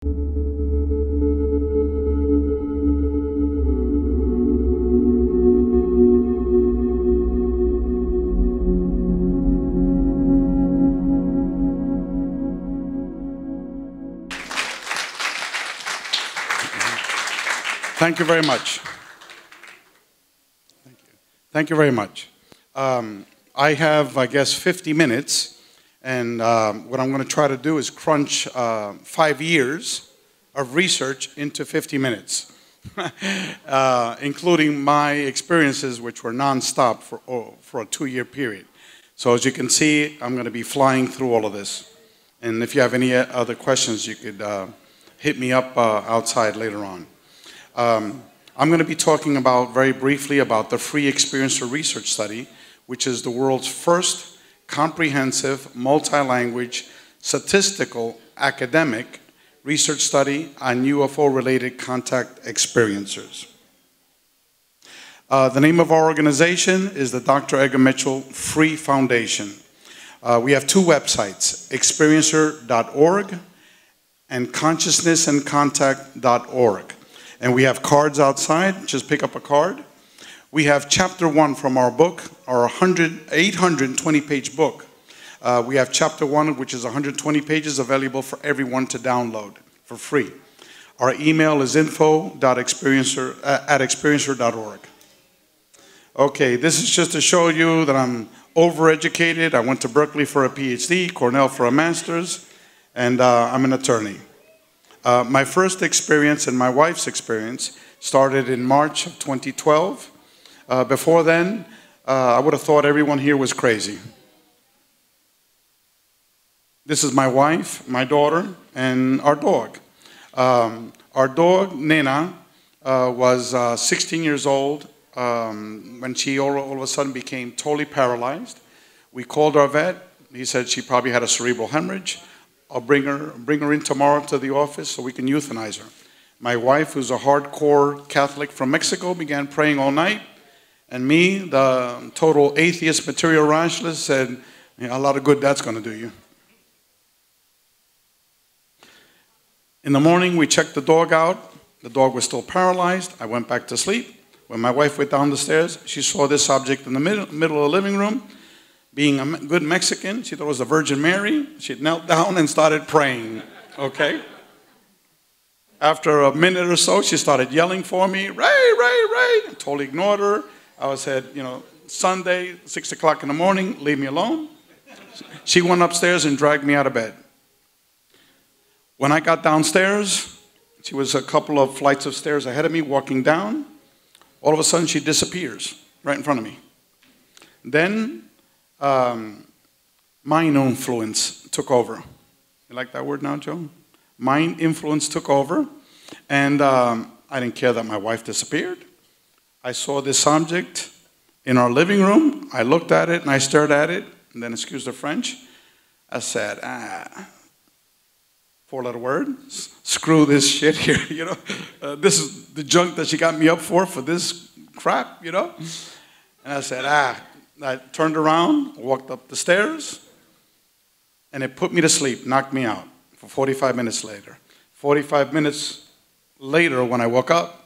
Thank you very much. Thank you. Thank you very much. I have, I guess, 50 minutes, and what I'm going to try to do is crunch 5 years of research into 50 minutes, including my experiences, which were nonstop for a 2-year period. So as you can see, I'm going to be flying through all of this. And if you have any other questions, you could hit me up outside later on. I'm going to be talking about, very briefly, about the F.R.E.E. Experiencer Research Study, which is the world's first comprehensive, multi-language, statistical, academic research study on UFO-related contact experiencers. The name of our organization is the Dr. Edgar Mitchell F.R.E.E. Foundation. We have 2 websites, experiencer.org and consciousnessandcontact.org. And we have cards outside. Just pick up a card. We have chapter 1 from our book, our 820-page book. We have chapter 1, which is 120 pages, available for everyone to download for free. Our email is info.experiencer@experiencer.org. Okay, this is just to show you that I'm overeducated. I went to Berkeley for a PhD, Cornell for a master's, and I'm an attorney. My first experience and my wife's experience started in March of 2012. Before then, I would have thought everyone here was crazy. This is my wife, my daughter, and our dog. Our dog, Nena, was 16 years old when she all of a sudden became totally paralyzed. We called our vet. He said she probably had a cerebral hemorrhage. I'll bring her in tomorrow to the office so we can euthanize her. My wife, who's a hardcore Catholic from Mexico, began praying all night. And me, the total atheist material rationalist, said, a lot of good that's going to do you. In the morning, we checked the dog out. The dog was still paralyzed. I went back to sleep. When my wife went down the stairs, she saw this object in the middle of the living room. Being a good Mexican, she thought it was the Virgin Mary. She knelt down and started praying, okay? After a minute or so, she started yelling for me, Ray, Ray, Ray. I totally ignored her. I said, Sunday, 6 o'clock in the morning, leave me alone. She went upstairs and dragged me out of bed. When I got downstairs, she was a couple of flights of stairs ahead of me, walking down. All of a sudden, she disappears right in front of me. Then, mind influence took over. You like that word now, Joe? Mind influence took over, and I didn't care that my wife disappeared. I saw this object in our living room. I looked at it and I stared at it, and then, excuse the French, I said, 4-letter word, screw this shit here, this is the junk that she got me up for this crap, And I said, I turned around, walked up the stairs, and it put me to sleep, knocked me out for 45 minutes later. 45 minutes later, when I woke up,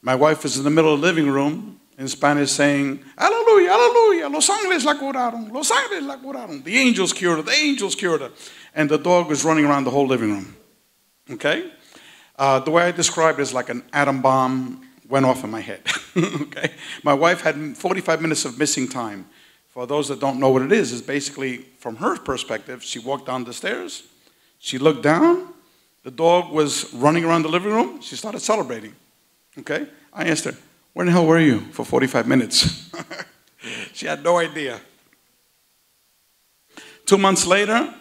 my wife was in the middle of the living room in Spanish saying, Aleluya, aleluya, los ángeles la curaron, los ángeles la curaron. The angels cured her, the angels cured her. And the dog was running around the whole living room, okay? The way I describe it is like an atom bomb went off in my head, okay? My wife had 45 minutes of missing time. For those that don't know what it is basically, from her perspective, she walked down the stairs, she looked down, the dog was running around the living room, she started celebrating, okay? I asked her, where the hell were you for 45 minutes? She had no idea. 2 months later,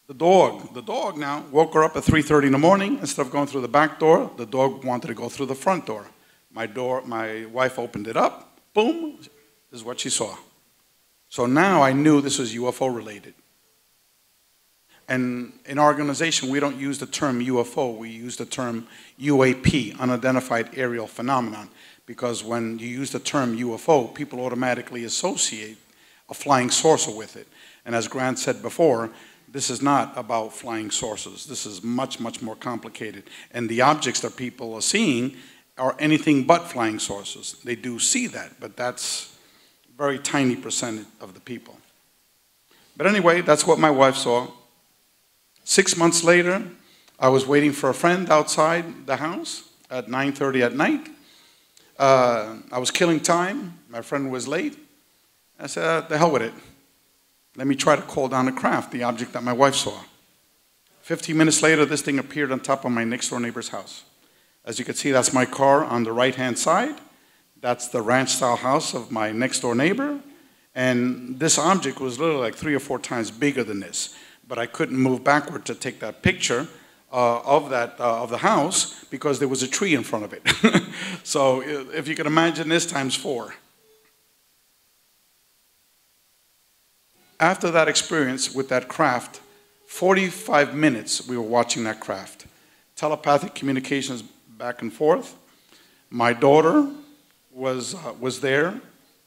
the dog now woke her up at 3:30 in the morning. Instead of going through the back door, the dog wanted to go through the front door. My wife opened it up, boom, this is what she saw. So now I knew this was UFO related. And in our organization, we don't use the term UFO, we use the term UAP, unidentified aerial phenomenon, because when you use the term UFO, people automatically associate a flying saucer with it. And as Grant said before, This is not about flying saucers. This is much, much more complicated. And the objects that people are seeing are anything but flying saucers. They do see that, but that's a very tiny percentage of the people. But anyway, that's what my wife saw. 6 months later, I was waiting for a friend outside the house at 9:30 at night. I was killing time. My friend was late. I said, the hell with it. Let me try to call down the craft, the object that my wife saw. 15 minutes later, this thing appeared on top of my next door neighbor's house. As you can see, that's my car on the right-hand side. That's the ranch-style house of my next door neighbor. And this object was literally like 3 or 4 times bigger than this. But I couldn't move backward to take that picture of the house because there was a tree in front of it. So if you can imagine this times 4. After that experience with that craft, 45 minutes we were watching that craft. Telepathic communications back and forth. My daughter was there.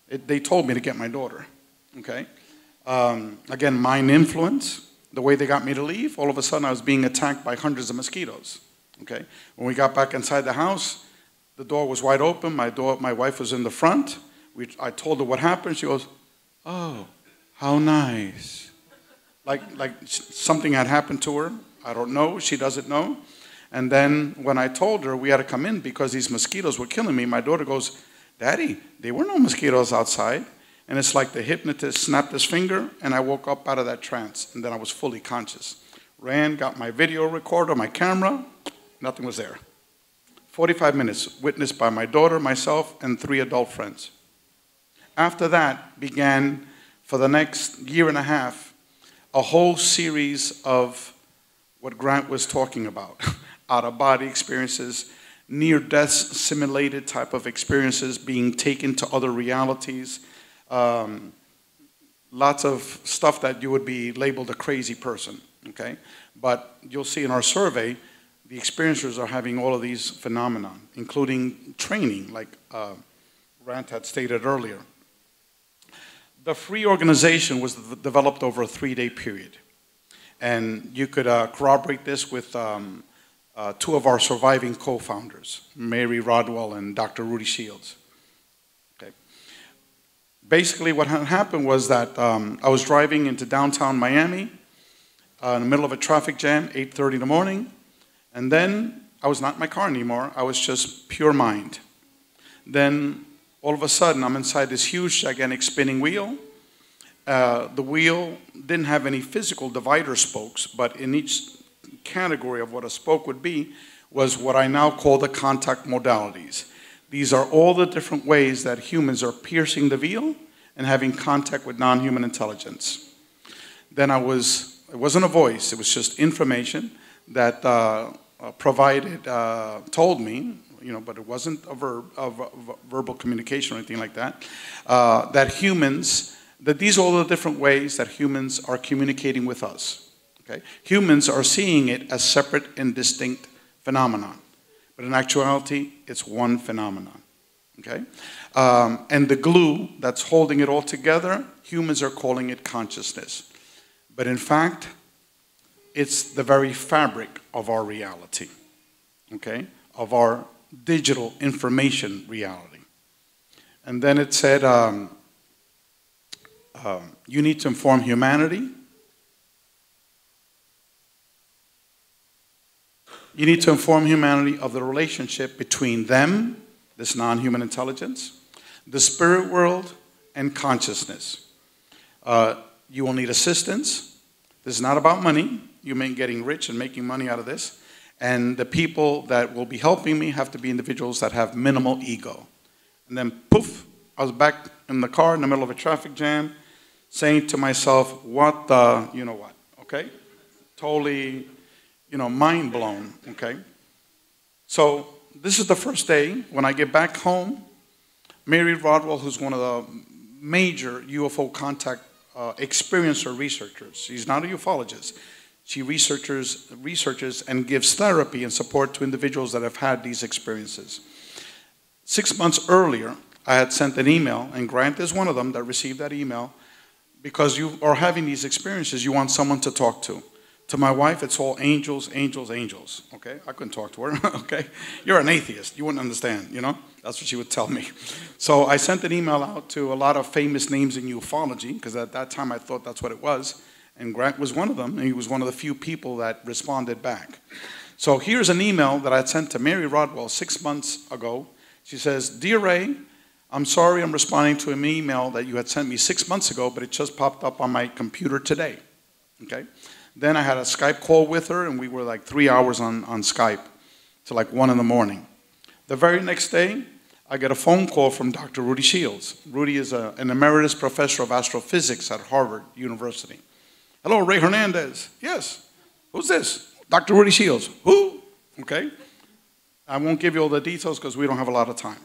They told me to get my daughter, okay? Again, mind influence. The way they got me to leave, all of a sudden I was being attacked by hundreds of mosquitoes, okay? When we got back inside the house, the door was wide open. My wife was in the front. I told her what happened. She goes, oh, how nice. Like something had happened to her. I don't know. She doesn't know. And then when I told her we had to come in because these mosquitoes were killing me, my daughter goes, Daddy, there were no mosquitoes outside. And it's like the hypnotist snapped his finger, and I woke up out of that trance, and then I was fully conscious. Ran, got my video recorder, my camera, nothing was there. 45 minutes, witnessed by my daughter, myself, and 3 adult friends. After that began, for the next year and a half, a whole series of what Grant was talking about. Out-of-body experiences, near-death simulated type of experiences, being taken to other realities, lots of stuff that you would be labeled a crazy person, okay? But you'll see in our survey, the experiencers are having all of these phenomena, including training, like Grant had stated earlier. The F.R.E.E. organization was developed over a 3-day period. And you could corroborate this with 2 of our surviving co-founders, Mary Rodwell and Dr. Rudy Shields. Basically, what had happened was that I was driving into downtown Miami in the middle of a traffic jam, 8:30 in the morning, and then I was not in my car anymore. I was just pure mind. Then, all of a sudden, I'm inside this huge, gigantic spinning wheel. The wheel didn't have any physical divider spokes, but in each category of what a spoke would be was what I now call the contact modalities. These are all the different ways that humans are piercing the veil and having contact with non-human intelligence. Then it wasn't a voice, it was just information that told me, but it wasn't a verbal communication or anything like that, that these are all the different ways that humans are communicating with us, okay? Humans are seeing it as separate and distinct phenomenon. But in actuality, it's one phenomenon, okay? And the glue that's holding it all together, humans are calling it consciousness. But in fact, it's the very fabric of our reality, okay? Of our digital information reality. And then it said, you need to inform humanity. You need to inform humanity of the relationship between them, this non-human intelligence, the spirit world, and consciousness. You will need assistance. This is not about money. You mean getting rich and making money out of this. And the people that will be helping me have to be individuals that have minimal ego. And then poof, I was back in the car in the middle of a traffic jam saying to myself, what the, you know what, okay? Totally, mind blown, okay? So this is the first day. When I get back home, Mary Rodwell, who's one of the major UFO contact experiencer researchers, she's not a ufologist. She researches and gives therapy and support to individuals that have had these experiences. 6 months earlier, I had sent an email, and Grant is one of them that received that email, because you are having these experiences, you want someone to talk to. To my wife, it's all angels, angels, angels. Okay, I couldn't talk to her. Okay, you're an atheist. You wouldn't understand. You know, that's what she would tell me. So I sent an email out to a lot of famous names in ufology, because at that time I thought that's what it was, and Grant was one of them, and he was one of the few people that responded back. So here's an email that I had sent to Mary Rodwell 6 months ago. She says, "Dear Ray, I'm sorry I'm responding to an email that you had sent me 6 months ago, but it just popped up on my computer today." Okay. Then I had a Skype call with her, and we were like 3 hours on Skype till like 1 in the morning. The very next day, I get a phone call from Dr. Rudy Shields. Rudy is an emeritus professor of astrophysics at Harvard University. "Hello, Ray Hernandez." "Yes." "Who's this?" "Dr. Rudy Shields." "Who?" Okay. I won't give you all the details because we don't have a lot of time.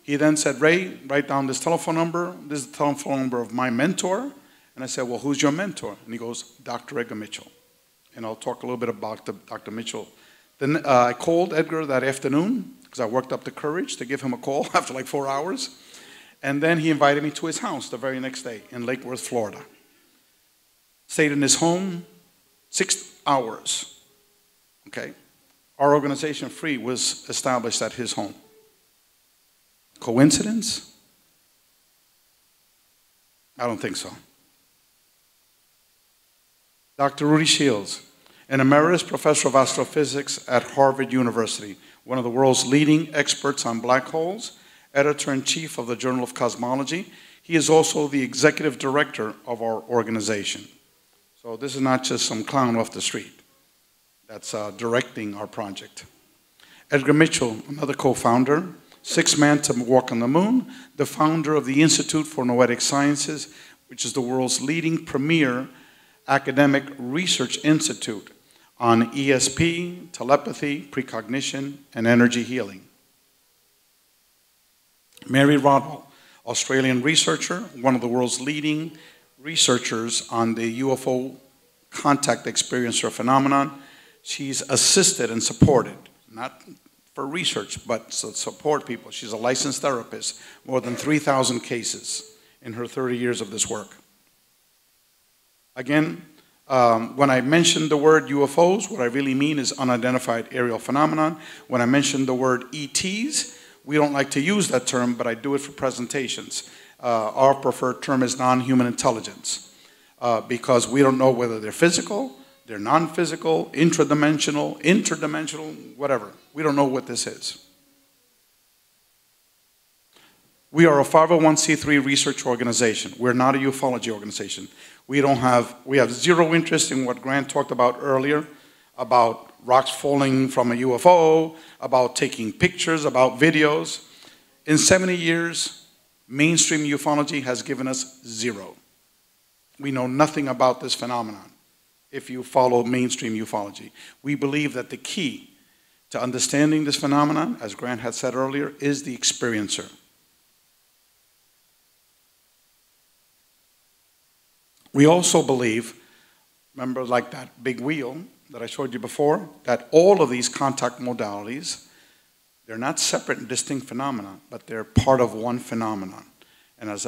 He then said, "Ray, write down this telephone number. This is the telephone number of my mentor." And I said, "Well, who's your mentor?" And he goes, "Dr. Edgar Mitchell." And I'll talk a little bit about Dr. Mitchell. Then I called Edgar that afternoon because I worked up the courage to give him a call after like 4 hours. And then he invited me to his house the very next day in Lake Worth, Florida. Stayed in his home 6 hours. Okay. Our organization, F.R.E.E., was established at his home. Coincidence? I don't think so. Dr. Rudy Shields, an emeritus professor of astrophysics at Harvard University, one of the world's leading experts on black holes, editor-in-chief of the Journal of Cosmology. He is also the executive director of our organization. So this is not just some clown off the street that's directing our project. Edgar Mitchell, another co-founder, sixth man to walk on the moon, the founder of the Institute for Noetic Sciences, which is the world's leading premier academic research institute on ESP, telepathy, precognition, and energy healing. Mary Rodwell, Australian researcher, one of the world's leading researchers on the UFO contact experiencer phenomenon. She's assisted and supported, not for research, but to support people. She's a licensed therapist, more than 3,000 cases in her 30 years of this work. Again, when I mention the word UFOs, what I really mean is unidentified aerial phenomenon. When I mention the word ETs, we don't like to use that term, but I do it for presentations. Our preferred term is non-human intelligence, because we don't know whether they're physical, they're non-physical, intradimensional, interdimensional, whatever. We don't know what this is. We are a 501c3 research organization. We're not a ufology organization. We have zero interest in what Grant talked about earlier, about rocks falling from a UFO, about taking pictures, about videos. In 70 years, mainstream ufology has given us zero. We know nothing about this phenomenon if you follow mainstream ufology. We believe that the key to understanding this phenomenon, as Grant had said earlier, is the experiencer. We also believe, remember like that big wheel that I showed you before, that all of these contact modalities, they're not separate and distinct phenomena, but they're part of one phenomenon. And as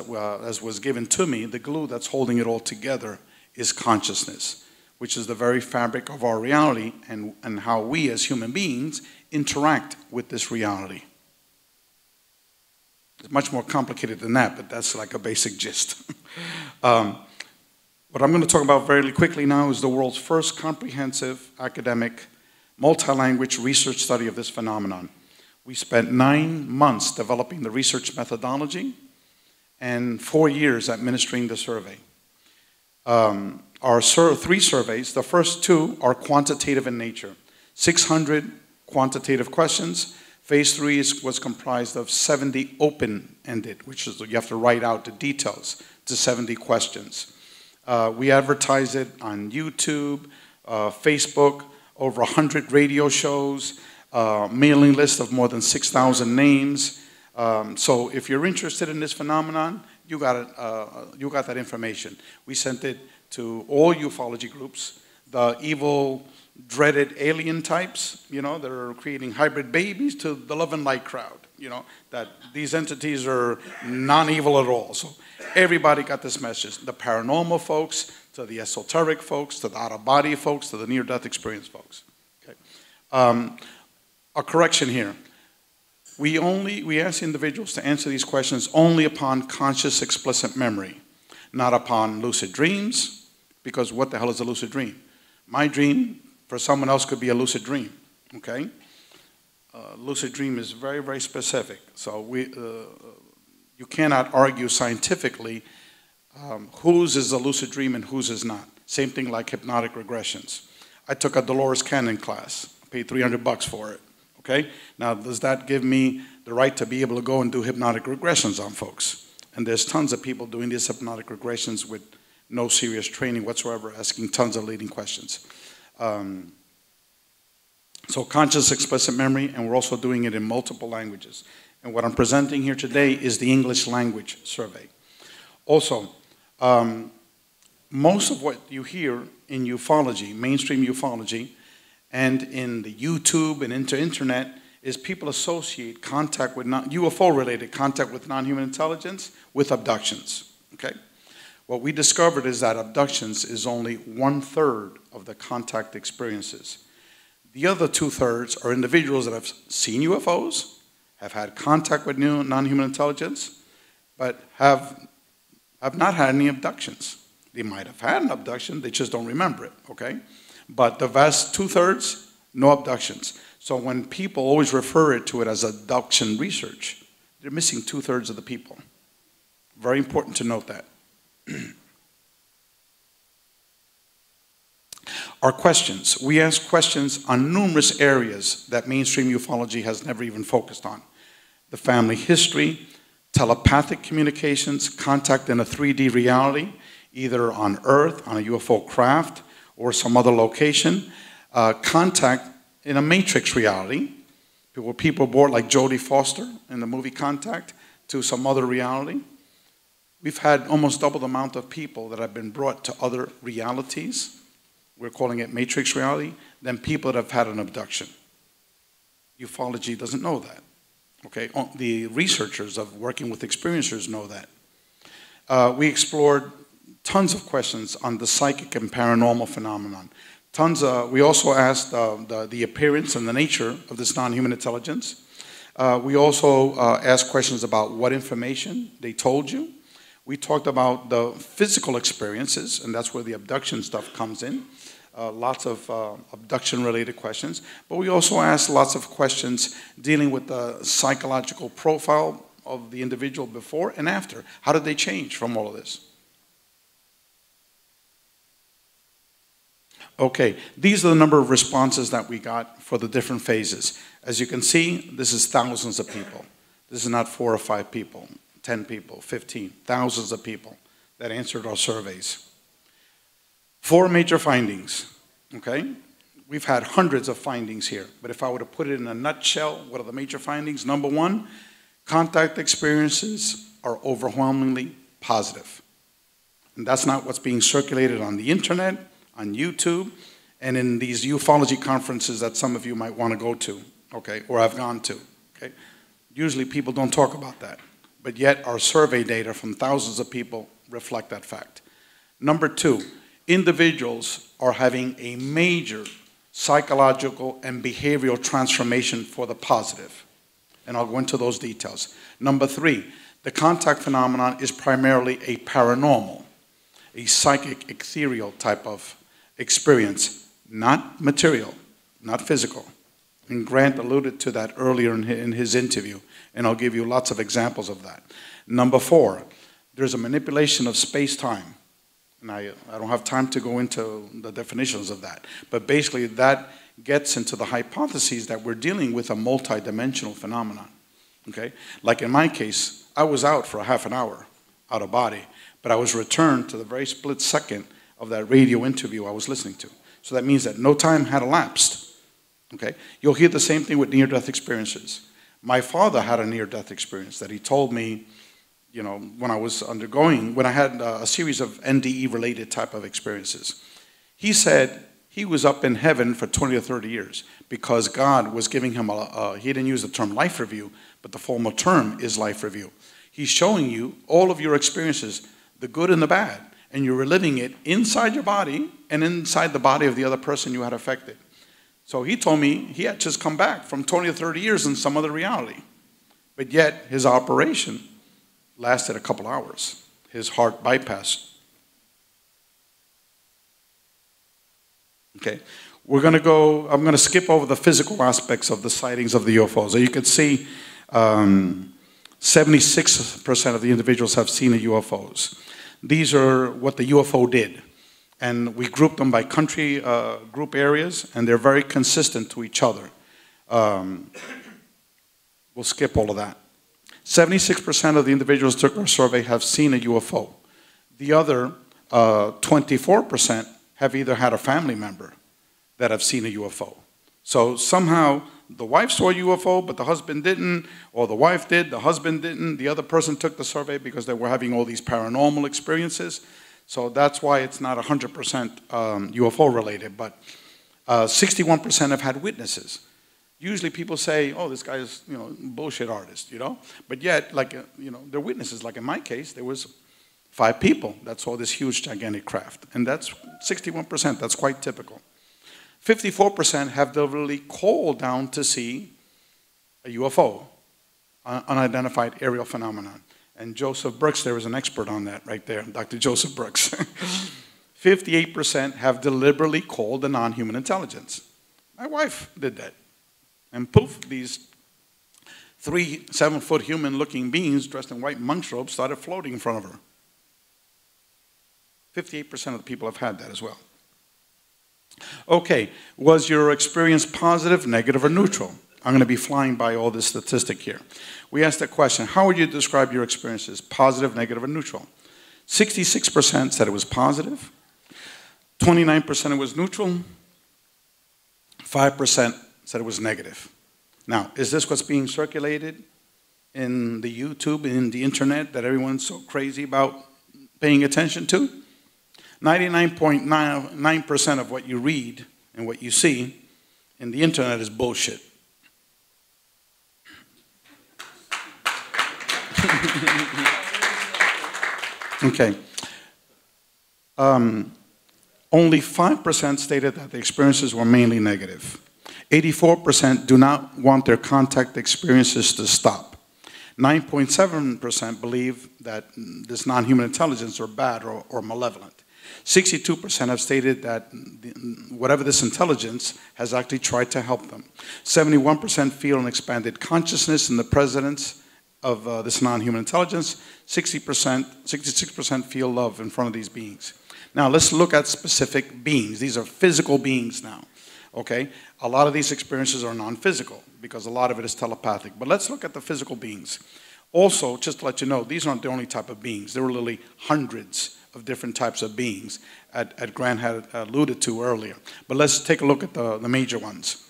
was given to me, the glue that's holding it all together is consciousness, which is the very fabric of our reality and how we as human beings interact with this reality. It's much more complicated than that, but that's like a basic gist. What I'm going to talk about very quickly now is the world's first comprehensive academic multi-language research study of this phenomenon. We spent 9 months developing the research methodology and 4 years administering the survey. Our 3 surveys, the first 2 are quantitative in nature. 600 quantitative questions. Phase 3 was comprised of 70 open-ended, which is you have to write out the details to 70 questions. We advertise it on YouTube, Facebook, over 100 radio shows, mailing list of more than 6,000 names. So if you're interested in this phenomenon, you got that information. We sent it to all ufology groups, the evil dreaded alien types, that are creating hybrid babies, to the love and light crowd, that these entities are non-evil at all. So everybody got this message. The paranormal folks, to the esoteric folks, to the out-of-body folks, to the near-death experience folks. Okay. A correction here. We ask individuals to answer these questions only upon conscious explicit memory, not upon lucid dreams, because what the hell is a lucid dream? My dream for someone else could be a lucid dream, okay? Lucid dream is very, very specific. So you cannot argue scientifically whose is a lucid dream and whose is not. Same thing like hypnotic regressions. I took a Dolores Cannon class, paid $300 for it. Okay? Now, does that give me the right to be able to go and do hypnotic regressions on folks? And there's tons of people doing these hypnotic regressions with no serious training whatsoever, asking tons of leading questions. So conscious explicit memory, and we're also doing it in multiple languages. And what I'm presenting here today is the English language survey. Also, most of what you hear in ufology, mainstream ufology, and in the YouTube and internet, is people associate contact with UFO-related contact with non-human intelligence with abductions, okay? What we discovered is that abductions is only 1/3 of the contact experiences. The other 2/3 are individuals that have seen UFOs, have had contact with non-human intelligence, but have not had any abductions. They might have had an abduction, they just don't remember it, okay? But the vast 2/3, no abductions. So when people always refer to it as abduction research, they're missing 2/3 of the people. Very important to note that. Our questions. We ask questions on numerous areas that mainstream ufology has never even focused on. The family history, telepathic communications, contact in a 3D reality, either on Earth, on a UFO craft, or some other location, contact in a matrix reality, where people board like Jodie Foster in the movie Contact to some other reality. We've had almost double the amount of people that have been brought to other realities, we're calling it matrix reality, than people that have had an abduction. Ufology doesn't know that. Okay, the researchers of working with experiencers know that. We explored tons of questions on the psychic and paranormal phenomenon. We also asked the appearance and the nature of this non-human intelligence. We also asked questions about what information they told you. We talked about the physical experiences, and that's where the abduction stuff comes in. Lots of abduction-related questions. But we also asked lots of questions dealing with the psychological profile of the individual before and after. How did they change from all of this? Okay, these are the number of responses that we got for the different phases. As you can see, this is thousands of people. This is not 4 or 5 people, 10 people, 15, thousands of people that answered our surveys. 4 major findings, okay? We've had hundreds of findings here, but if I were to put it in a nutshell, what are the major findings? Number 1, contact experiences are overwhelmingly positive. And that's not what's being circulated on the internet, on YouTube, and in these ufology conferences that some of you might want to go to, okay, or have gone to, okay? Usually people don't talk about that, but yet our survey data from thousands of people reflect that fact. Number 2, individuals are having a major psychological and behavioral transformation for the positive, and I'll go into those details. Number 3, the contact phenomenon is primarily a paranormal, a psychic, ethereal type of experience, not material, not physical. And Grant alluded to that earlier in his interview, and I'll give you lots of examples of that. Number 4, there's a manipulation of space-time. And I don't have time to go into the definitions of that. But basically, that gets into the hypotheses that we're dealing with a multidimensional phenomenon. Okay? Like in my case, I was out for a half an hour, out of body, but I was returned to the very split second of that radio interview I was listening to. So that means that no time had elapsed. Okay? You'll hear the same thing with near-death experiences. My father had a near-death experience that he told me, you know, when I had a series of NDE-related type of experiences. He said he was up in heaven for 20 or 30 years because God was giving him he didn't use the term life review, but the formal term is life review. He's showing you all of your experiences, the good and the bad, and you're reliving it inside your body and inside the body of the other person you had affected. So he told me he had just come back from 20 or 30 years in some other reality. But yet his operation lasted a couple hours. His heart bypass. Okay, I'm going to skip over the physical aspects of the sightings of the UFOs. So you can see 76% of the individuals have seen the UFOs. These are what the UFO did. And we grouped them by country group areas, and they're very consistent to each other. We'll skip all of that. 76% of the individuals took our survey have seen a UFO. The other 24% have either had a family member that have seen a UFO. So somehow the wife saw a UFO, but the husband didn't, or the wife did, the husband didn't. The other person took the survey because they were having all these paranormal experiences. So that's why it's not 100% UFO related, but 61% have had witnesses. Usually people say, oh, this guy is, bullshit artist, But yet, they're witnesses. Like in my case, there was 5 people that saw this huge, gigantic craft. And that's 61%. That's quite typical. 54% have literally called down to see a UFO, unidentified aerial phenomenon. And Joseph Brooks, there was an expert on that right there, Dr. Joseph Brooks. 58% have deliberately called a non-human intelligence. My wife did that. And poof, these 3 7-foot human-looking beings dressed in white monk's robes started floating in front of her. 58% of the people have had that as well. Okay, was your experience positive, negative, or neutral? I'm going to be flying by all this statistic here. We asked the question, how would you describe your experiences, positive, negative, or neutral? 66% said it was positive, 29% it was neutral, 5% said it was negative. Now, is this what's being circulated in the YouTube, in the internet, that everyone's so crazy about paying attention to? 99.9% of what you read and what you see in the internet is bullshit. Okay. Only 5% stated that the experiences were mainly negative. 84% do not want their contact experiences to stop. 9.7% believe that this non-human intelligence are bad or malevolent. 62% have stated that whatever this intelligence has actually tried to help them. 71% feel an expanded consciousness in the presence of this non-human intelligence. 66% feel love in front of these beings. Now let's look at specific beings. These are physical beings now, okay? A lot of these experiences are non-physical because a lot of it is telepathic. But let's look at the physical beings. Also, just to let you know, these aren't the only type of beings. There were literally hundreds of different types of beings that Grant had alluded to earlier. But let's take a look at the major ones.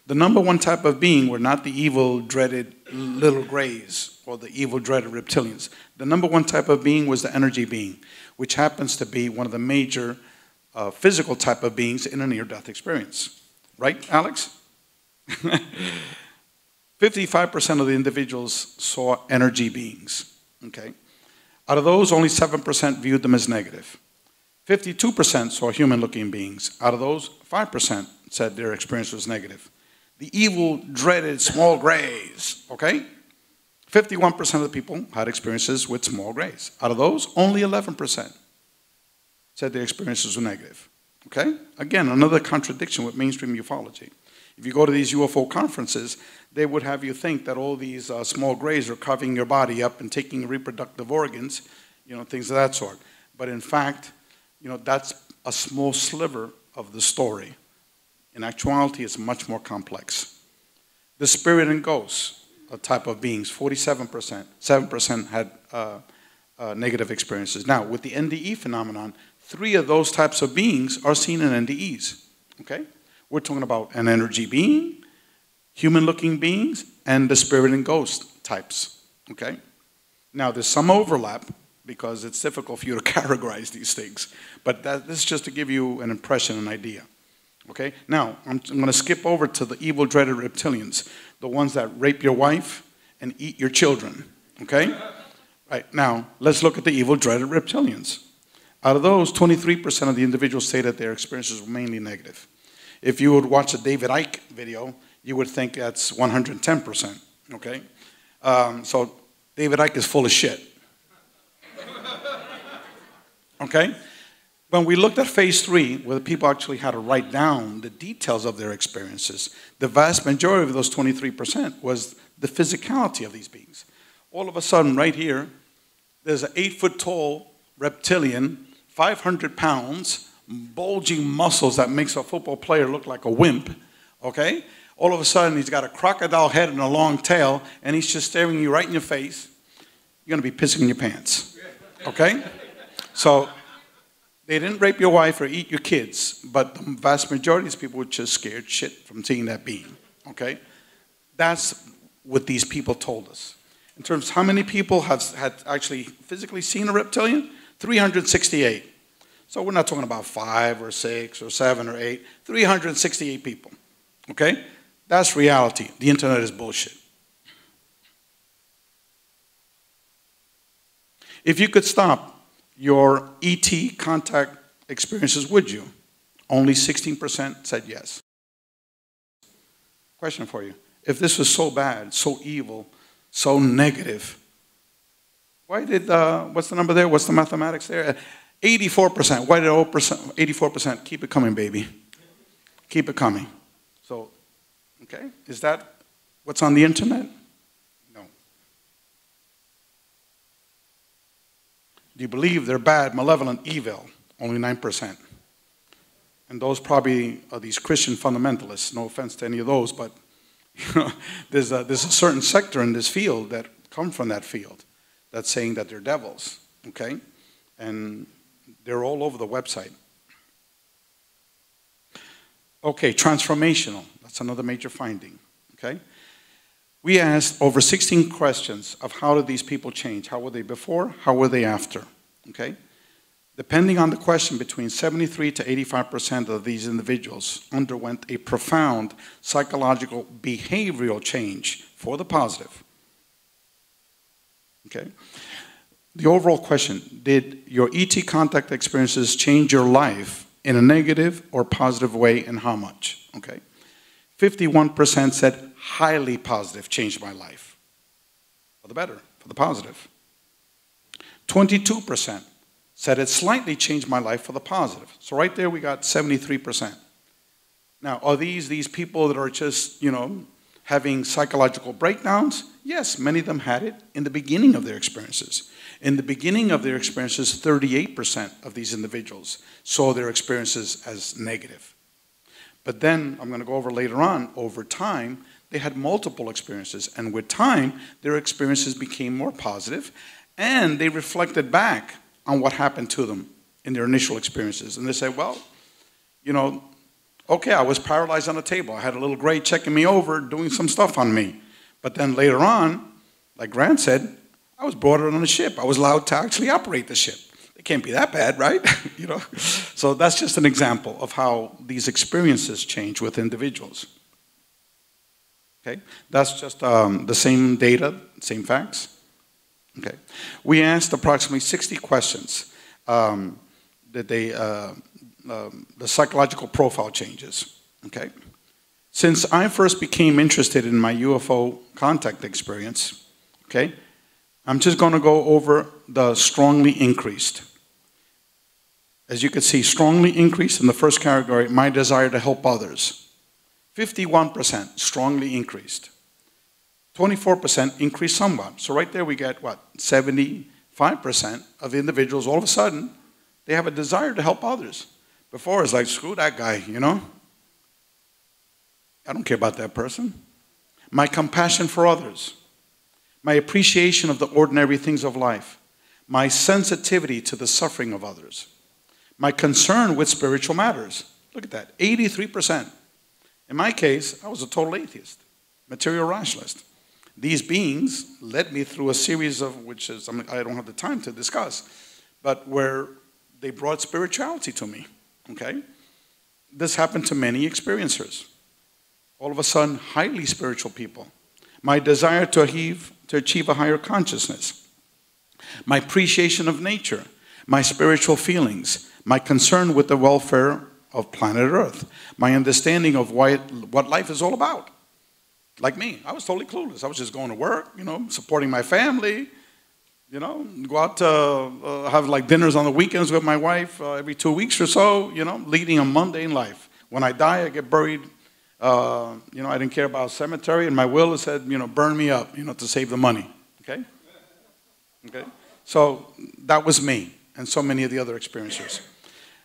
The number one type of being were not the evil, dreaded little grays or the evil, dreaded reptilians. The number one type of being was the energy being, which happens to be one of the major physical type of beings in a near-death experience. Right, Alex? 55% of the individuals saw energy beings, okay? Out of those, only 7% viewed them as negative. 52% saw human-looking beings. Out of those, 5% said their experience was negative. The evil, dreaded small grays, okay? 51% of the people had experiences with small grays. Out of those, only 11% said their experiences were negative, okay? Again, another contradiction with mainstream ufology. If you go to these UFO conferences, they would have you think that all these small grays are carving your body up and taking reproductive organs, things of that sort. But in fact, that's a small sliver of the story. In actuality, it's much more complex. The spirit and ghosts, a type of beings, 47%, 7% had negative experiences. Now, with the NDE phenomenon, 3 of those types of beings are seen in NDEs, okay? We're talking about an energy being, human-looking beings, and the spirit and ghost types, okay? Now, there's some overlap because it's difficult for you to categorize these things, but this is just to give you an impression, an idea. Okay? Now, I'm going to skip over to the evil, dreaded reptilians, the ones that rape your wife and eat your children. Okay? Right, now, let's look at the evil, dreaded reptilians. Out of those, 23% of the individuals say that their experiences were mainly negative. If you would watch a David Icke video, you would think that's 110%. Okay? So David Icke is full of shit. Okay? When we looked at phase 3, where the people actually had to write down the details of their experiences, the vast majority of those 23% was the physicality of these beings. All of a sudden, right here, there's an 8-foot-tall reptilian, 500 pounds, bulging muscles that makes a football player look like a wimp, okay? All of a sudden, he's got a crocodile head and a long tail, and he's just staring you right in your face. You're going to be pissing in your pants, okay? So they didn't rape your wife or eat your kids, but the vast majority of these people were just scared shit from seeing that being, okay? That's what these people told us. In terms of how many people had actually physically seen a reptilian, 368. So we're not talking about 5 or 6 or 7 or 8, 368 people, okay? That's reality. The internet is bullshit. If you could stop your ET contact experiences, would you? Only 16% said yes. Question for you. If this was so bad, so evil, so negative, why did, what's the number there? What's the mathematics there? 84%. Why did 84% keep it coming, baby? Keep it coming. So, okay, is that what's on the internet? No. Do you believe they're bad, malevolent, evil? Only 9%. And those probably are these Christian fundamentalists. No offense to any of those, but you know, there's a certain sector in this field that come from that field that's saying that they're devils, okay? And they're all over the website. Okay, transformational. That's another major finding, okay? We asked over 16 questions of how did these people change? How were they before? How were they after? Okay? Depending on the question, between 73 to 85% of these individuals underwent a profound psychological behavioral change for the positive. Okay? The overall question, did your ET contact experiences change your life in a negative or positive way, and how much? Okay? 51% said highly positive, changed my life. For the better, for the positive. 22% said it slightly changed my life for the positive. So right there we got 73%. Now, are these people that are just, you know, having psychological breakdowns? Yes, many of them had it in the beginning of their experiences. In the beginning of their experiences, 38% of these individuals saw their experiences as negative. But then, I'm going to go over later on, over time, they had multiple experiences. And with time, their experiences became more positive, and they reflected back on what happened to them in their initial experiences. And they said, well, you know, okay, I was paralyzed on a table. I had a little gray checking me over, doing some stuff on me. But then later on, like Grant said, I was brought on a ship. I was allowed to actually operate the ship. It can't be that bad, right? You know? So that's just an example of how these experiences change with individuals. Okay? That's just the same data, same facts. Okay. We asked approximately 60 questions that the psychological profile changes. Okay. Since I first became interested in my UFO contact experience, okay, I'm just going to go over the strongly increased. As you can see, strongly increased in the first category, my desire to help others. 51% strongly increased. 24% increased somewhat. So right there we get, what, 75% of the individuals, all of a sudden, they have a desire to help others. Before, it's like, screw that guy, you know? I don't care about that person. My compassion for others. My appreciation of the ordinary things of life. My sensitivity to the suffering of others. My concern with spiritual matters. Look at that, 83%. In my case, I was a total atheist, material rationalist. These beings led me through a series of, which is, I don't have the time to discuss, but where they brought spirituality to me, okay? this happened to many experiencers. All of a sudden, highly spiritual people. My desire to achieve a higher consciousness. My appreciation of nature. My spiritual feelings. My concern with the welfare of planet Earth. My understanding of what life is all about. Like me, I was totally clueless. I was just going to work, supporting my family, go out to have like dinners on the weekends with my wife every 2 weeks or so, leading a mundane life. When I die, I get buried. I didn't care about cemetery, and my will said, burn me up, to save the money. Okay? Okay? So that was me, and so many of the other experiencers.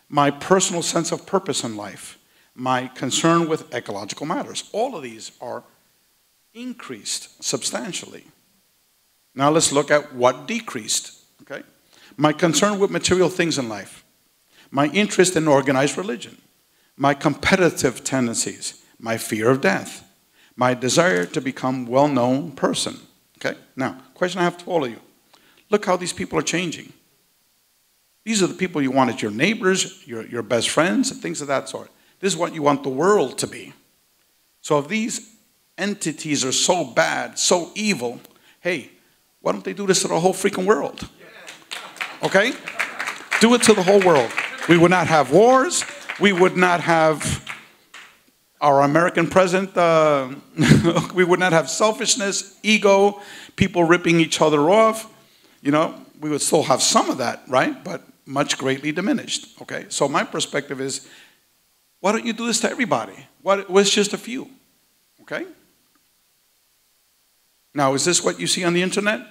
My personal sense of purpose in life, my concern with ecological matters, all of these are increased substantially. Now let's look at what decreased. Okay? My concern with material things in life, my interest in organized religion, my competitive tendencies, my fear of death, my desire to become a well-known person. Okay? Now, question I have to all of you. Look how these people are changing. These are the people you want as your neighbors, your best friends, and things of that sort. This is what you want the world to be. So if these entities are so bad, so evil, hey, why don't they do this to the whole freaking world? Okay? Do it to the whole world. We would not have wars. We would not have our American president. We would not have selfishness, ego, people ripping each other off. We would still have some of that, right? But much greatly diminished. Okay? So my perspective is, why don't you do this to everybody? What was just a few? Okay? Now, is this what you see on the internet?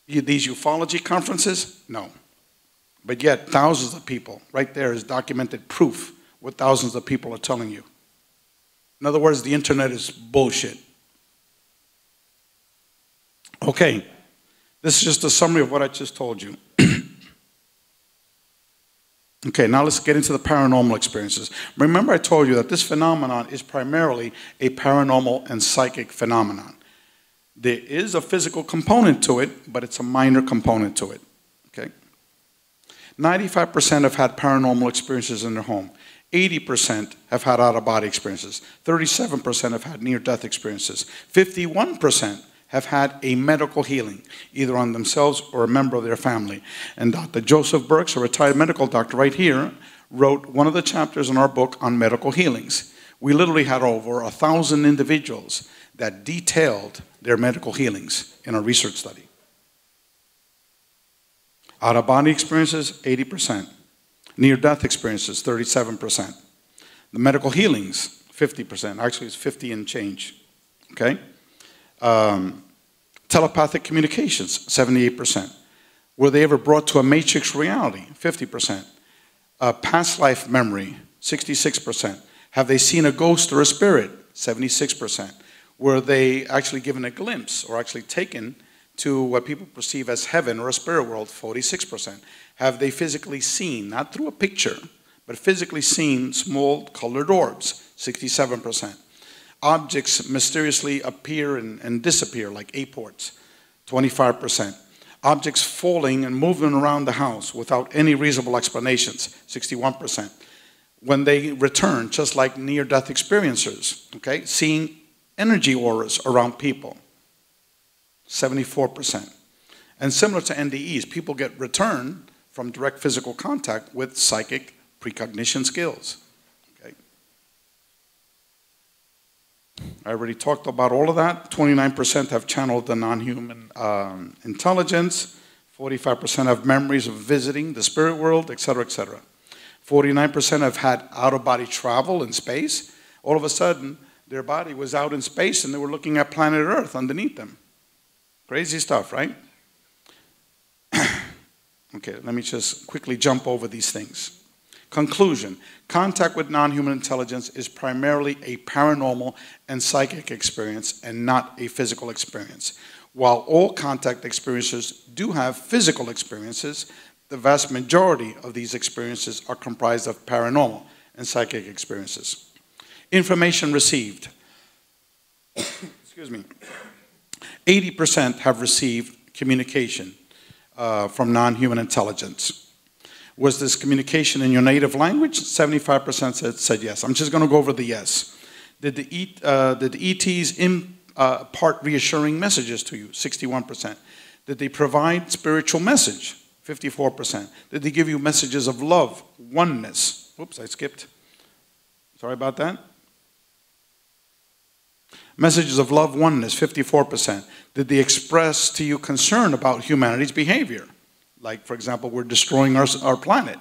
These ufology conferences? No. But yet, thousands of people, right there is documented proof what thousands of people are telling you. In other words, the internet is bullshit. Okay, this is just a summary of what I just told you. Okay, now let's get into the paranormal experiences. Remember I told you that this phenomenon is primarily a paranormal and psychic phenomenon. There is a physical component to it, but it's a minor component to it. Okay? 95% have had paranormal experiences in their home. 80% have had out-of-body experiences. 37% have had near-death experiences. 51% have had a medical healing, either on themselves or a member of their family. And Dr. Joseph Burks, a retired medical doctor right here, wrote one of the chapters in our book on medical healings. We literally had over 1,000 individuals that detailed their medical healings in a research study. Out-of-body experiences, 80%. Near-death experiences, 37%. The medical healings, 50%. Actually, it's 50 and change. Okay? Telepathic communications, 78%. Were they ever brought to a matrix reality? 50%. Past life memory, 66%. Have they seen a ghost or a spirit? 76%. Were they actually given a glimpse or actually taken to what people perceive as heaven or a spirit world? 46%. Have they physically seen, not through a picture, but physically seen small colored orbs? 67%. Objects mysteriously appear and disappear, like airports, 25%. Objects falling and moving around the house without any reasonable explanations, 61%. When they return, just like near-death experiencers, okay, seeing energy auras around people, 74%. And similar to NDEs, people get return from direct physical contact with psychic precognition skills. I already talked about all of that. 29% have channeled the non-human intelligence. 45% have memories of visiting the spirit world, etc., etc. 49% have had out-of-body travel in space. All of a sudden, their body was out in space and they were looking at planet Earth underneath them. Crazy stuff, right? Okay, let me just quickly jump over these things. Conclusion, contact with non-human intelligence is primarily a paranormal and psychic experience and not a physical experience. While all contact experiences do have physical experiences, the vast majority of these experiences are comprised of paranormal and psychic experiences. Information received. Excuse me. 80% have received communication from non-human intelligence. Was this communication in your native language? 75% said yes. I'm just going to go over the yes. Did the ETs impart reassuring messages to you? 61%. Did they provide spiritual message? 54%. Did they give you messages of love, oneness? Whoops, I skipped. Sorry about that. Messages of love, oneness, 54%. Did they express to you concern about humanity's behavior? Like, for example, we're destroying our planet,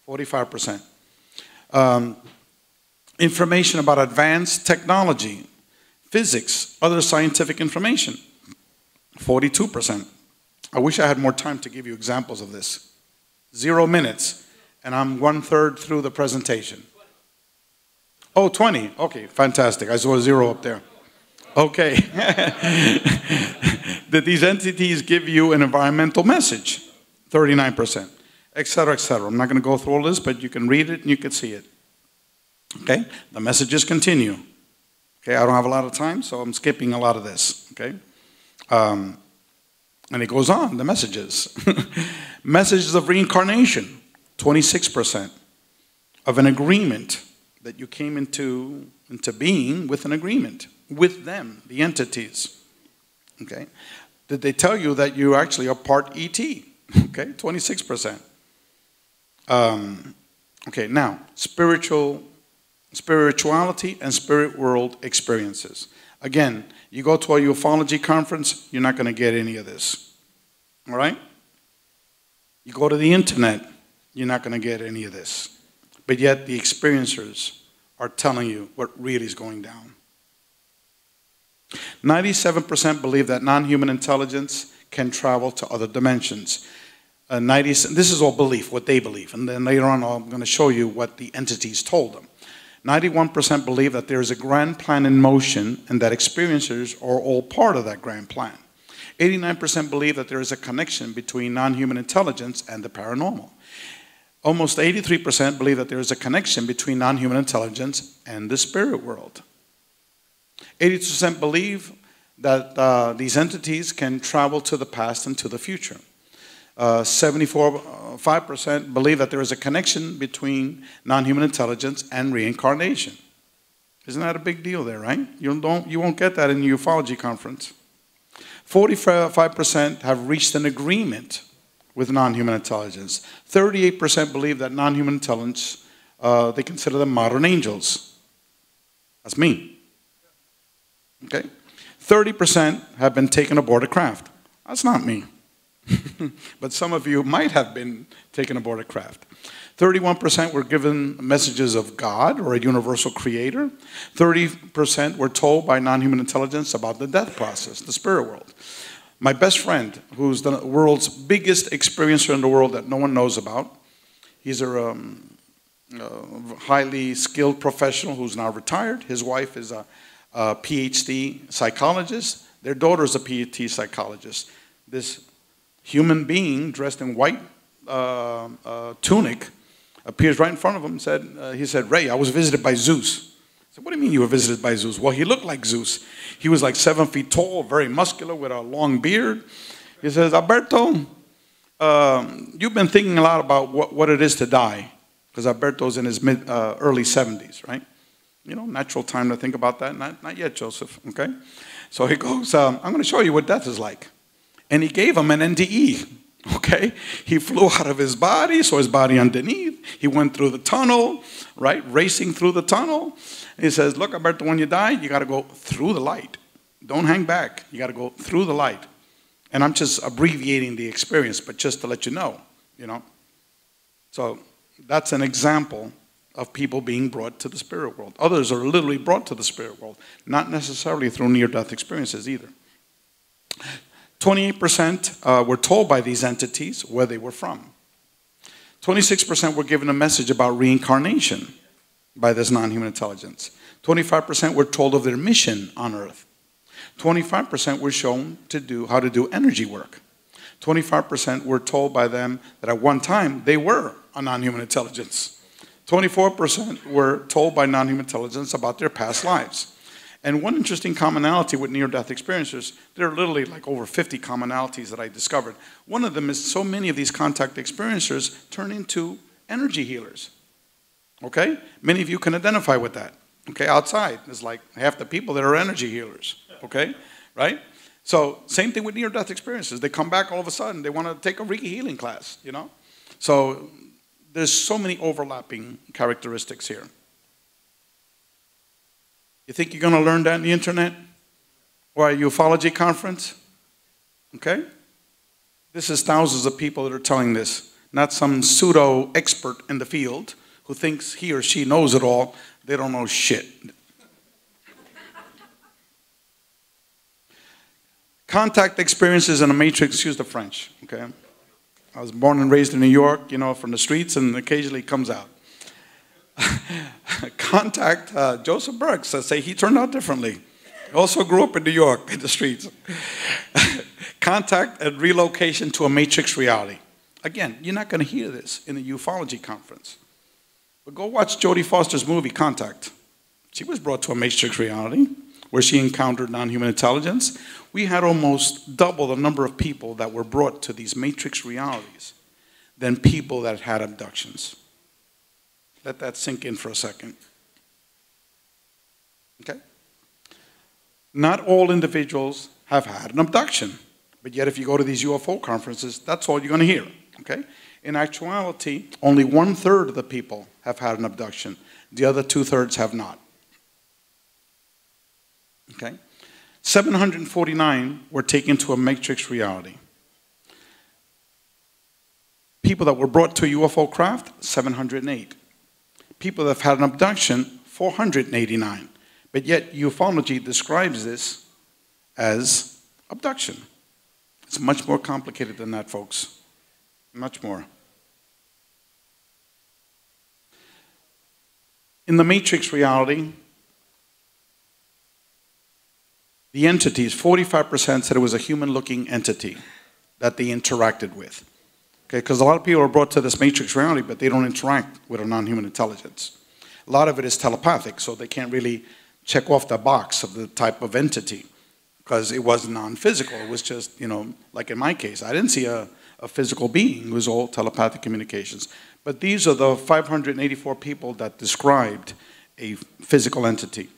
45%. Information about advanced technology, physics, other scientific information, 42%. I wish I had more time to give you examples of this. 0 minutes, and I'm 1/3 through the presentation. Oh, 20. Okay, fantastic. I saw a 0 up there. Okay. Did these entities give you an environmental message? 39%. Et cetera, et cetera. I'm not going to go through all this, but you can read it and you can see it. Okay? The messages continue. Okay, I don't have a lot of time, so I'm skipping a lot of this. Okay? And it goes on, the messages. Messages of reincarnation, 26%. Of an agreement that you came into being with an agreement with them, the entities. Okay? Did they tell you that you actually are part ET? Okay, 26%. Okay, now, spirituality and spirit world experiences. Again, you go to a ufology conference, you're not going to get any of this. All right? You go to the internet, you're not going to get any of this. But yet the experiencers are telling you what really is going down. 97% believe that non-human intelligence can travel to other dimensions. This is all belief, what they believe. And then later on, I'm going to show you what the entities told them. 91% believe that there is a grand plan in motion and that experiencers are all part of that grand plan. 89% believe that there is a connection between non-human intelligence and the paranormal. Almost 83% believe that there is a connection between non-human intelligence and the spirit world. 80% believe that these entities can travel to the past and to the future. 5% believe that there is a connection between non-human intelligence and reincarnation. Isn't that a big deal there, right? You won't get that in the ufology conference. 45% have reached an agreement with non-human intelligence. 38% believe that non-human intelligence, they consider them modern angels. That's me. Okay? 30% have been taken aboard a craft. That's not me. But some of you might have been taken aboard a craft. 31% were given messages of God or a universal creator. 30% were told by non-human intelligence about the death process, the spirit world. My best friend, who's the world's biggest experiencer in the world that no one knows about, he's a highly skilled professional who's now retired. His wife is a PhD psychologist. Their daughter's a PhD psychologist. This human being dressed in white tunic appears right in front of him. He said, "Ray, I was visited by Zeus." I said, "What do you mean you were visited by Zeus?" "Well, he looked like Zeus. He was like 7 feet tall, very muscular with a long beard." He says, "Alberto, you've been thinking a lot about what it is to die." Because Alberto's in his early 70s, right? You know, natural time to think about that. Not yet, Joseph, okay? So he goes, "I'm going to show you what death is like." And he gave him an NDE, okay? He flew out of his body, so his body underneath. He went through the tunnel, right? Racing through the tunnel. And he says, "Look, Alberto, when you die, you got to go through the light. Don't hang back. You got to go through the light." And I'm just abbreviating the experience, but just to let you know, you know. So that's an example of people being brought to the spirit world. Others are literally brought to the spirit world, not necessarily through near-death experiences either. 28% were told by these entities where they were from. 26% were given a message about reincarnation by this non-human intelligence. 25% were told of their mission on Earth. 25% were shown how to do energy work. 25% were told by them that at one time they were a non-human intelligence. 24% were told by non-human intelligence about their past lives. And one interesting commonality with near-death experiencers, there are literally like over 50 commonalities that I discovered. One of them is so many of these contact experiencers turn into energy healers. Okay? Many of you can identify with that. Okay, outside, there's like half the people that are energy healers. Okay? Right? So, same thing with near-death experiences. They come back all of a sudden, they want to take a Reiki healing class, you know? So, there's so many overlapping characteristics here. You think you're going to learn that on the internet? Or a ufology conference? Okay? This is thousands of people that are telling this. Not some pseudo-expert in the field who thinks he or she knows it all. They don't know shit. Contact experiences in a matrix, excuse the French, okay? I was born and raised in New York, you know, from the streets, and occasionally it comes out. Contact, Joseph Burke says, he turned out differently. He also grew up in New York, in the streets. Contact and relocation to a matrix reality. Again, you're not going to hear this in a ufology conference. But go watch Jodie Foster's movie, Contact. She was brought to a matrix reality where she encountered non-human intelligence. We had almost double the number of people that were brought to these matrix realities than people that had abductions. Let that sink in for a second. Okay? Not all individuals have had an abduction, but yet if you go to these UFO conferences, that's all you're going to hear. Okay? In actuality, only 1/3 of the people have had an abduction. The other 2/3 have not. Okay? 749 were taken to a matrix reality. People that were brought to a UFO craft, 708. People that have had an abduction, 489. But yet ufology describes this as abduction. It's much more complicated than that, folks. Much more. In the matrix reality, the entities, 45% said it was a human-looking entity that they interacted with. Okay, because a lot of people are brought to this matrix reality, but they don't interact with a non-human intelligence. A lot of it is telepathic, so they can't really check off the box of the type of entity, because it was non-physical. It was just, you know, like in my case, I didn't see a physical being. It was all telepathic communications. But these are the 584 people that described a physical entity.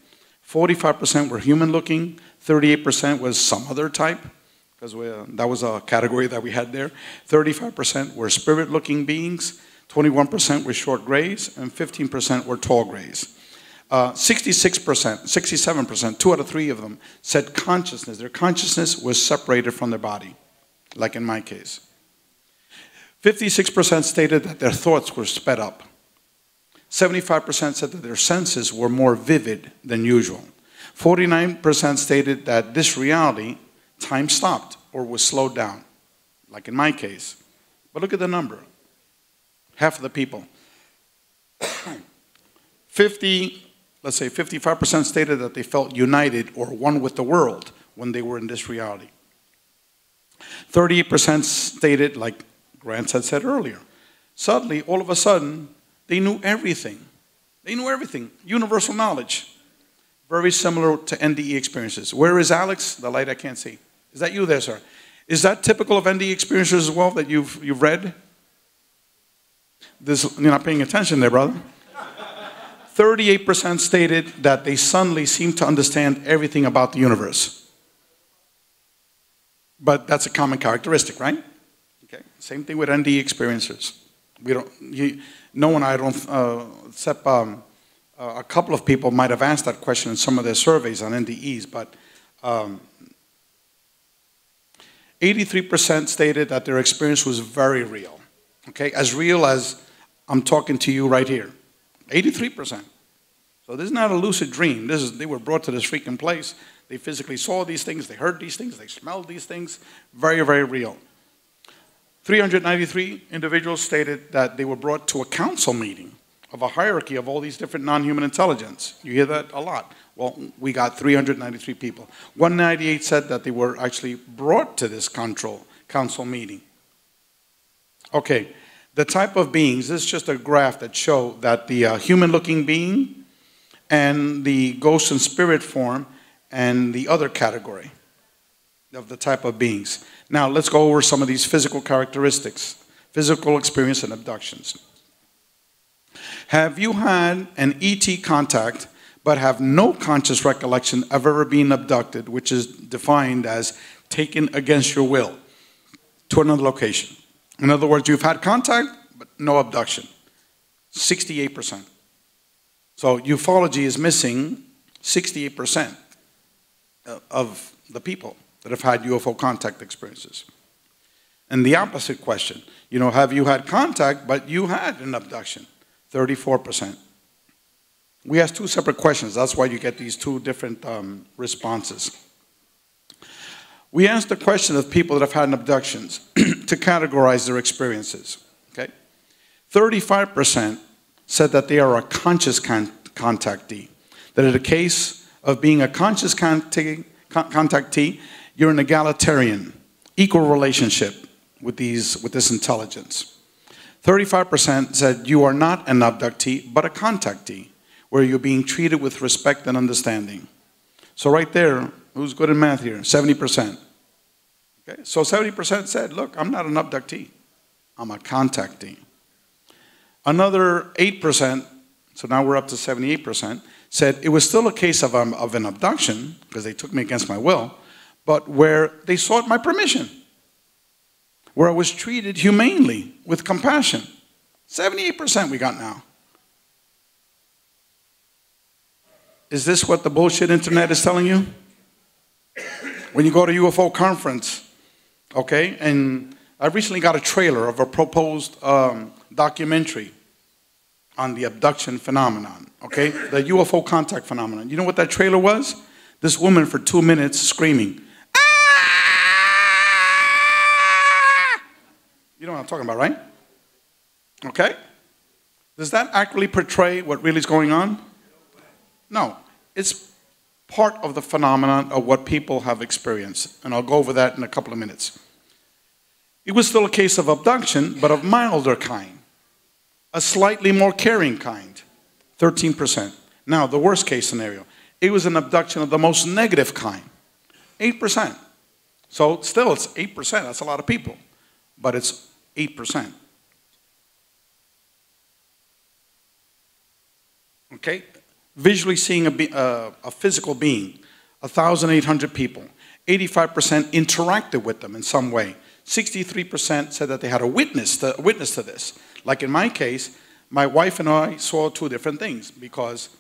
45% were human-looking, 38% was some other type, because that was a category that we had there. 35% were spirit-looking beings, 21% were short grays, and 15% were tall grays. 66%, 67%, 2 out of 3 of them said consciousness. Their consciousness was separated from their body, like in my case. 56% stated that their thoughts were sped up. 75% said that their senses were more vivid than usual. 49% stated that this reality, time stopped or was slowed down, like in my case. But look at the number. Half of the people. 55% stated that they felt united or one with the world when they were in this reality. 38% stated, like Grant had said earlier, suddenly, all of a sudden, they knew everything. They knew everything. Universal knowledge. Very similar to NDE experiences. Where is Alex? The light I can't see. Is that you there, sir? Is that typical of NDE experiences as well that you've read? You're not paying attention there, brother. 38% stated that they suddenly seemed to understand everything about the universe. But that's a common characteristic, right? Okay. Same thing with NDE experiencers. No one, I don't, except a couple of people might have asked that question in some of their surveys on NDEs, but 83% stated that their experience was very real. Okay, as real as I'm talking to you right here. 83%. So this is not a lucid dream. They were brought to this freaking place. They physically saw these things, they heard these things, they smelled these things. Very, very real. 393 individuals stated that they were brought to a council meeting of a hierarchy of all these different non-human intelligence. You hear that a lot. Well, we got 393 people. 198 said that they were actually brought to this council meeting. Okay, the type of beings, this is just a graph that show that the human-looking being and the ghost and spirit form and the other category of the type of beings. Now, let's go over some of these physical characteristics, physical experience and abductions. Have you had an ET contact but have no conscious recollection of ever being abducted, which is defined as taken against your will to another location? In other words, you've had contact but no abduction. 68%. So ufology is missing 68% of the people that have had UFO contact experiences. And the opposite question, you know, have you had contact but you had an abduction? 34%. We asked two separate questions. That's why you get these two different responses. We asked the question of people that have had abductions to categorize their experiences. Okay, 35% said that they are a conscious contactee. That in the case of being a conscious contactee, you're an egalitarian, equal relationship with this intelligence. 35% said you are not an abductee, but a contactee, where you're being treated with respect and understanding. So right there, who's good in math here? 70%. Okay, so 70% said, look, I'm not an abductee, I'm a contactee. Another 8%, so now we're up to 78%, said it was still a case of an abduction, because they took me against my will, but where they sought my permission, where I was treated humanely, with compassion. 78% we got now. Is this what the bullshit internet is telling you? When you go to a UFO conference, okay, and I recently got a trailer of a proposed documentary on the abduction phenomenon, okay, the UFO contact phenomenon. You know what that trailer was? This woman for 2 minutes screaming, "Ah!" You know what I'm talking about, right? Okay? Does that accurately portray what really is going on? No, it's part of the phenomenon of what people have experienced, and I'll go over that in a couple of minutes. It was still a case of abduction, but of milder kind, a slightly more caring kind, 13%. Now, the worst case scenario, it was an abduction of the most negative kind, 8%. So still, it's 8%, that's a lot of people, but it's 8%. Okay? Visually seeing a physical being, 1,800 people. 85% interacted with them in some way. 63% said that they had a witness to this. Like in my case, my wife and I saw two different things, because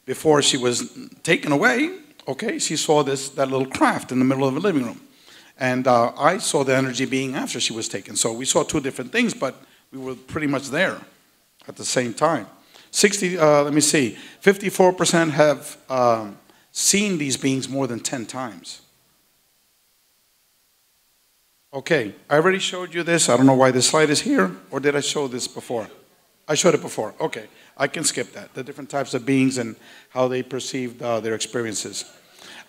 before she was taken away, okay, she saw that little craft in the middle of the living room. And I saw the energy being after she was taken. So we saw two different things, but we were pretty much there at the same time. 54% have seen these beings more than 10 times. Okay, I already showed you this. I don't know why this slide is here, or did I show this before? I showed it before. Okay, I can skip that. The different types of beings and how they perceived their experiences.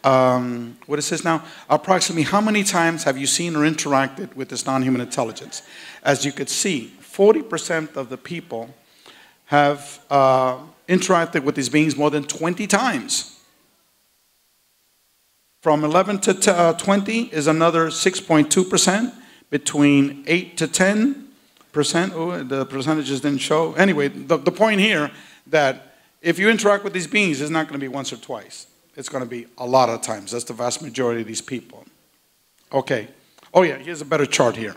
What it says now, approximately how many times have you seen or interacted with this non-human intelligence? As you could see, 40% of the people have interacted with these beings more than 20 times. From 11 to 20 is another 6.2%. Between 8 to 10%, oh, the percentages didn't show. Anyway, the point here that if you interact with these beings, it's not going to be once or twice. It's going to be a lot of times. That's the vast majority of these people. Okay. Oh yeah, here's a better chart here.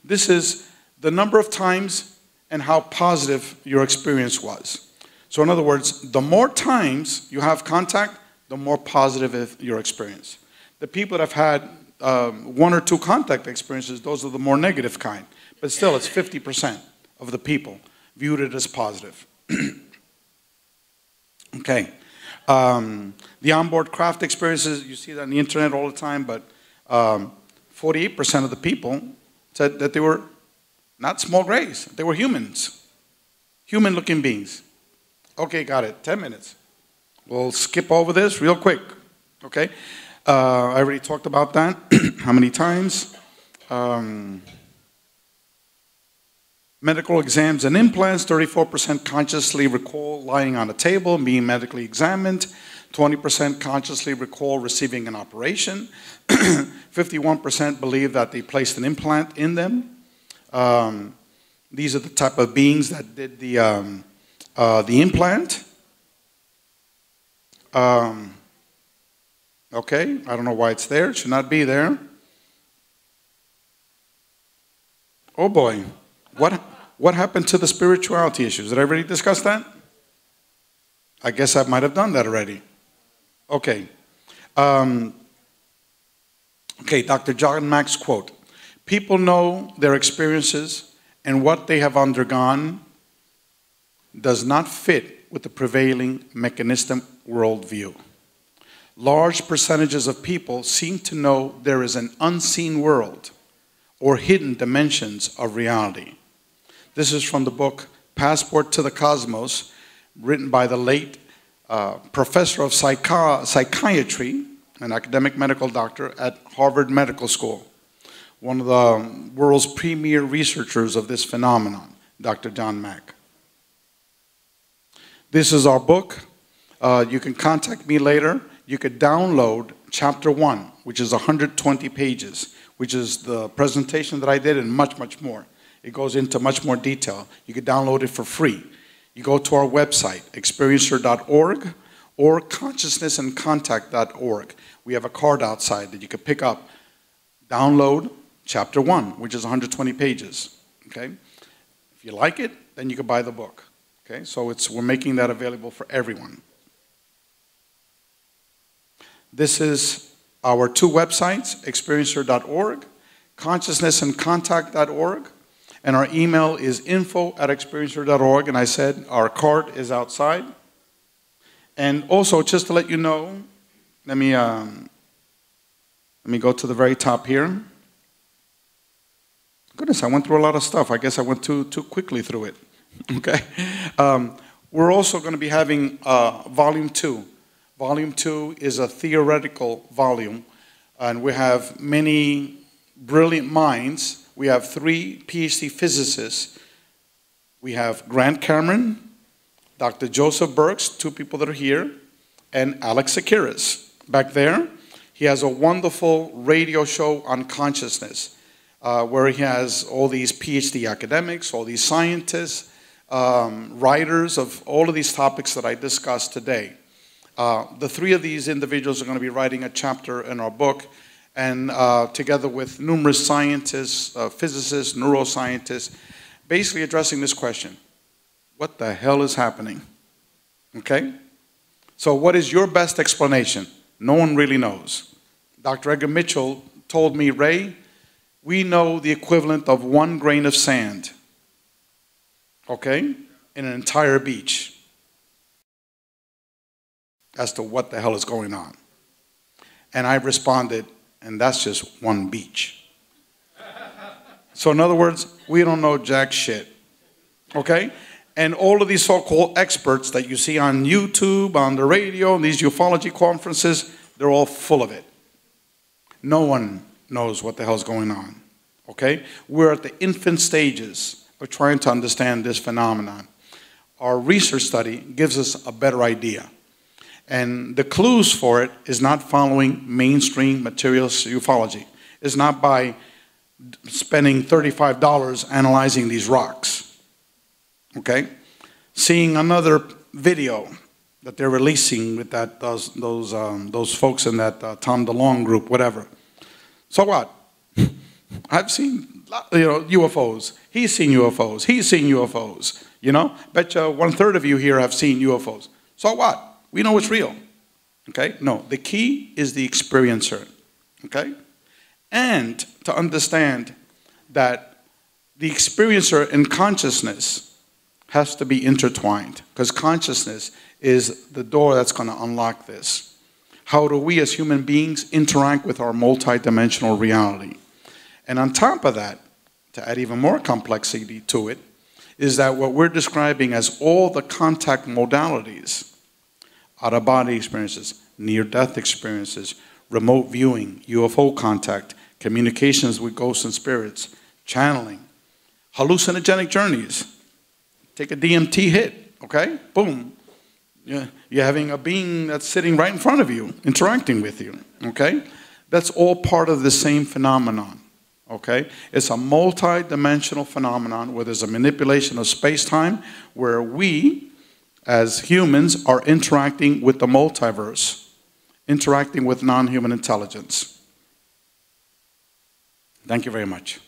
This is the number of times and how positive your experience was. So in other words, the more times you have contact, the more positive is your experience. The people that have had 1 or 2 contact experiences, those are the more negative kind. But still, it's 50% of the people viewed it as positive. Okay. The onboard craft experiences, you see that on the internet all the time, but 48% of the people said that they were not small grays. They were humans. Human-looking beings. Okay, got it. 10 minutes. We'll skip over this real quick. Okay? I already talked about that. How many times? Medical exams and implants. 34% consciously recall lying on a table and being medically examined. 20% consciously recall receiving an operation. 51% believe that they placed an implant in them. These are the type of beings that did the implant. Okay, I don't know why it's there. It should not be there. Oh boy, what happened to the spirituality issues? Did I already discuss that? I guess I might have done that already. Okay. Okay, Dr. John Mack's quote. People know their experiences and what they have undergone does not fit with the prevailing mechanistic worldview. Large percentages of people seem to know there is an unseen world or hidden dimensions of reality. This is from the book Passport to the Cosmos, written by the late professor of psychiatry, an academic medical doctor at Harvard Medical School, one of the world's premier researchers of this phenomenon, Dr. John Mack. This is our book. You can contact me later. You could download chapter 1, which is 120 pages, which is the presentation that I did and much, much more. It goes into much more detail. You could download it for free. You go to our website, experiencer.org or consciousnessandcontact.org. We have a card outside that you can pick up. Download chapter 1, which is 120 pages. Okay? If you like it, then you can buy the book. Okay? So we're making that available for everyone. This is our two websites, experiencer.org, consciousnessandcontact.org, and our email is info@experiencer.org, and I said our card is outside. And also, just to let you know, let me go to the very top here. Goodness, I went through a lot of stuff. I guess I went too quickly through it. Okay. We're also going to be having volume 2. Volume 2 is a theoretical volume, and we have many brilliant minds. We have 3 PhD physicists. We have Grant Cameron, Dr. Joseph Burks, 2 people that are here, and Alex Akiris back there. He has a wonderful radio show on consciousness where he has all these PhD academics, all these scientists, writers of all of these topics that I discussed today. The 3 of these individuals are going to be writing a chapter in our book, and together with numerous scientists, physicists, neuroscientists, basically addressing this question: what the hell is happening? Okay? So what is your best explanation? No one really knows. Dr. Edgar Mitchell told me, Ray, we know the equivalent of 1 grain of sand, okay, in an entire beach, as to what the hell is going on. And I responded, and that's just 1 beach. So in other words, we don't know jack shit, okay? And all of these so-called experts that you see on YouTube, on the radio, these ufology conferences, they're all full of it. No one knows what the hell's going on, okay? We're at the infant stages of trying to understand this phenomenon. Our research study gives us a better idea. And the clues for it is not following mainstream materialist ufology. It's not by spending $35 analyzing these rocks. Okay? Seeing another video that they're releasing with that those folks in that Tom DeLonge group, whatever. So what? I've seen UFOs. He's seen UFOs. He's seen UFOs. You know? Bet you 1/3 of you here have seen UFOs. So what? We know it's real, okay? No, the key is the experiencer, okay? And to understand that the experiencer and consciousness has to be intertwined, because consciousness is the door that's going to unlock this. How do we as human beings interact with our multidimensional reality? And on top of that, to add even more complexity to it, is that what we're describing as all the contact modalities, out-of-body experiences, near-death experiences, remote viewing, UFO contact, communications with ghosts and spirits, channeling, hallucinogenic journeys. Take a DMT hit, okay? Boom. You're having a being that's sitting right in front of you, interacting with you, okay? That's all part of the same phenomenon, okay? It's a multi-dimensional phenomenon where there's a manipulation of space-time, where we, as humans, are interacting with the multiverse, interacting with non-human intelligence. Thank you very much.